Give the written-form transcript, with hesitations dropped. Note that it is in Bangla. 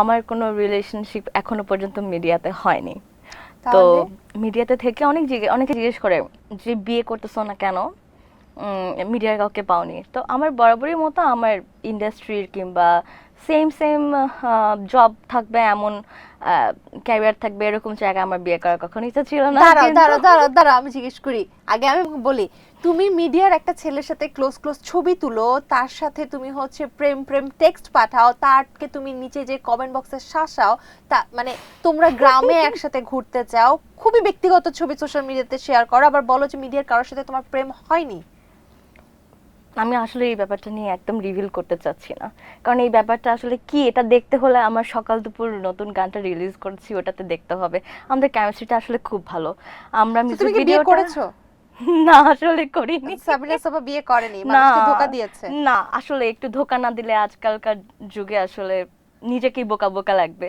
আমার কোনো রিলেশনশিপ এখনো পর্যন্ত মিডিয়াতে হয়নি। তো তাহলে মিডিয়াতে থেকে অনেকে জিজ্ঞেস করে যে বিয়ে করতেছো না কেন, মিডিয়ার কাউকে পাওনি। তো আমার বরাবরই মতো আমার ইন্ডাস্ট্রির কিংবা সেম সেম জব থাকবে এমন ক্যারিয়ার থাকবে এরকম জায়গায় আমার বিয়ে করার কখনো ইচ্ছা ছিল না। দাঁড়াও কিন্তু দাঁড়াও দাঁড়াও দাঁড়াও, আমি জিজ্ঞেস করি আগে, আমি বলি, তুমি মিডিয়ার একটা ছেলের সাথে ক্লোজ ক্লোজ ছবি তুলো, তার সাথে তুমি হচ্ছে প্রেম প্রেম টেক্সট পাঠাও, তারকে তুমি নিচে যে কমেন্ট বক্সে শাসাও, তা মানে তোমরা গ্রামে একসাথে ঘুরতে যাও, খুবই ব্যক্তিগত ছবি সোশ্যাল মিডিয়াতে শেয়ার করো, আবার বলো যে মিডিয়ার কারোর সাথে তোমার প্রেম হয়নি। আমি আসলে এই ব্যাপারটা নিয়ে একদম রিভিল করতে চাচ্ছি না, কারণ এই ব্যাপারটা আসলে কি এটা দেখতে হলে আমার সকাল দুপুর নতুন গানটা রিলিজ করছি ওটাতে দেখতে হবে। আমাদের কেমিস্ট্রিটা আসলে খুব ভালো। আমরা তো মিউজিক তুমি কি বিয়ে ভিডিওটা করেছো? না আসলে করিনি। সাবিনা সাবা বিয়ে করেনি, না মানুষকে ধোকা দিয়েছে। না আসলে একটু ধোকা না দিলে আজকালকার যুগে আসলে নিজেকেই বোকা বোকা লাগবে।